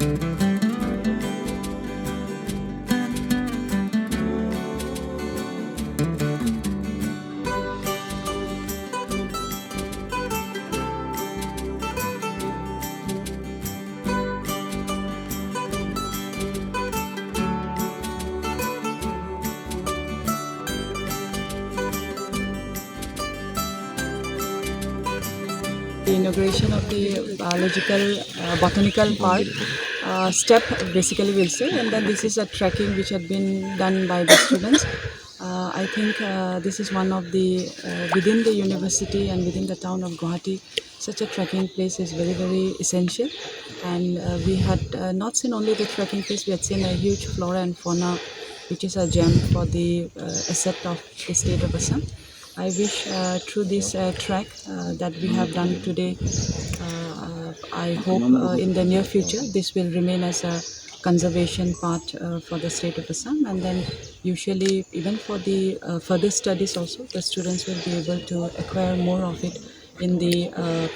The inauguration of the botanical park step basically will say, and then this is a trekking which had been done by the students. I think this is one of the within the university and within the town of Guwahati, such a trekking place is very, very essential. And we had not seen only the trekking place, we had seen a huge flora and fauna, which is a gem for the asset of the state of Assam. I wish through this track that we have done today, I hope in the near future this will remain as a conservation part for the state of Assam, and then usually even for the further studies also the students will be able to acquire more of it in the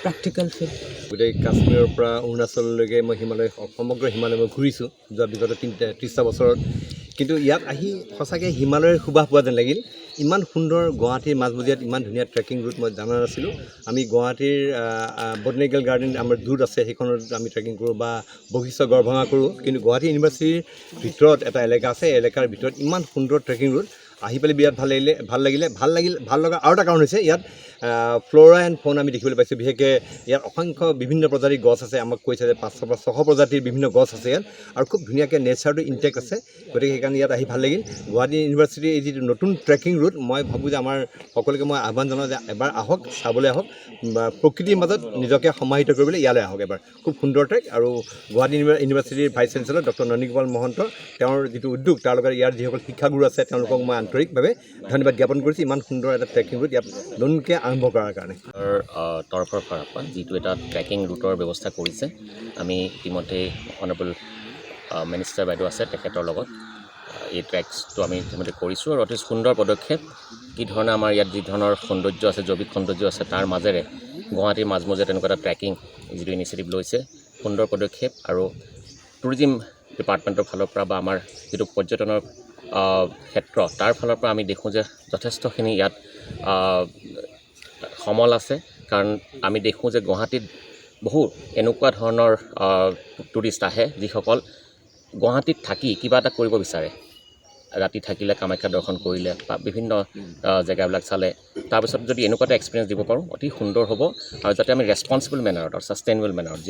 practical field. গোটেই কাশ্মীৰৰ পৰা অৰুণাচললৈকে মই হিমালয় সমগ্ৰ হিমালয় মই ঘূৰিছোঁ যোৱা বিগত 30টা বছৰত, কিন্তু ইয়াত আহি সঁচাকৈ হিমালয়ৰ সুবাস পোৱা যেন লাগিল। ইমান সুন্দৰ গুৱাহাটীৰ মাজমজিয়াত ইমান ধুনীয়া ট্ৰেকিং ৰুট মই জনা নাছিলোঁ। আমি গুৱাহাটীৰ বটানিকেল গাৰ্ডেন আমাৰ দূৰ আছে, সেইখনত আমি ট্ৰেকিং কৰোঁ বা বশিষ্ঠ গড়ভঙা কৰোঁ, কিন্তু গুৱাহাটী ইউনিভাৰ্চিটিৰ ভিতৰত এটা এলেকা আছে, এলেকাৰ ভিতৰত ইমান সুন্দৰ ট্ৰেকিং ৰুট আহি পেলাই বিৰাট ভাল লগা আৰু এটা কাৰণ হৈছে ইয়াত ফ্ল'ৰা এণ্ড ফ'ন আমি দেখিবলৈ পাইছোঁ। বিশেষকৈ ইয়াত অসংখ্য বিভিন্ন প্ৰজাতিৰ গছ আছে, আমাক কৈছে যে 500 পৰা 600 প্ৰজাতিৰ বিভিন্ন গছ আছে ইয়াত, আৰু খুব ধুনীয়াকৈ নেচাৰটো ইনটেক আছে। গতিকে সেইকাৰণে ইয়াত আহি ভাল লাগিল। গুৱাহাটী ইউনিভাৰ্চিটিৰ এই যিটো নতুন ট্ৰেকিং ৰুট, মই ভাবোঁ যে আমাৰ সকলোকে মই আহ্বান জনাওঁ যে এবাৰ আহক, চাবলৈ আহক, প্ৰকৃতিৰ মাজত নিজকে সমাহিত কৰিবলৈ ইয়ালৈ আহক এবাৰ। খুব সুন্দৰ ট্ৰেক। আৰু গুৱাহাটী ইউনিভাৰ্চিটিৰ ভাইচ চেঞ্চেলৰ ডক্টৰ নন্দীগোপাল মহন্ত, তেওঁৰ যিটো উদ্যোগ, তাৰ লগত ইয়াৰ যিসকল শিক্ষাগুৰু আছে তেওঁলোকক মই আন্তৰিকভাৱে ধন্যবাদ জ্ঞাপন কৰিছোঁ ইমান সুন্দৰ এটা ট্ৰেকিং ৰুট ইয়াত নতুনকৈ আৰম্ভ কৰাৰ কাৰণে। তৰফৰ পৰা যিটো এটা ট্ৰেকিং ৰুটৰ ব্যৱস্থা কৰিছে, আমি ইতিমধ্যে অনাৰেবল মিনিষ্টাৰ বাইদেউ আছে, তেখেতৰ লগত এই ট্ৰেকছটো আমি ইতিমধ্যে কৰিছোঁ, আৰু অতি সুন্দৰ পদক্ষেপ। কি ধৰণে আমাৰ ইয়াত যি ধৰণৰ সৌন্দৰ্য আছে, জৈৱিক সৌন্দৰ্য আছে, তাৰ মাজেৰে গুৱাহাটীৰ মাজমজিয়াত তেনেকুৱা এটা ট্ৰেকিং যিটো ইনিচিয়েটিভ লৈছে, সুন্দৰ পদক্ষেপ। আৰু টুৰিজিম ডিপাৰ্টমেণ্টৰ ফালৰ পৰা বা আমাৰ যিটো পৰ্যটনৰ ক্ষেত্ৰ, তাৰ ফালৰ পৰা আমি দেখোঁ যে যথেষ্টখিনি ইয়াত সমল আছে। কাৰণ আমি দেখোঁ যে গুৱাহাটীত বহু এনেকুৱা ধৰণৰ টুৰিষ্ট আহে যিসকল গুৱাহাটীত থাকি কিবা এটা কৰিব বিচাৰে, ৰাতি থাকিলে কামাখ্যা দৰ্শন কৰিলে বা বিভিন্ন জেগাবিলাক চালে, তাৰপিছত যদি এনেকুৱা এটা এক্সপিৰিয়েঞ্চ দিব পাৰোঁ অতি সুন্দৰ হ'ব। আৰু যাতে আমি ৰেছপনচিবল মেনাৰত আৰু ছাষ্টেইনেবল মেনাৰত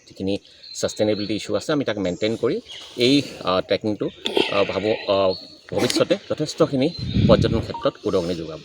যিখিনি ছাষ্টেইনেবিলিটি ইছ্যু আছে আমি তাক মেইনটেইন কৰি এই ট্ৰেকিংটো ভাবোঁ ভৱিষ্যতে যথেষ্টখিনি পৰ্যটন ক্ষেত্ৰত উদগনি যোগাব।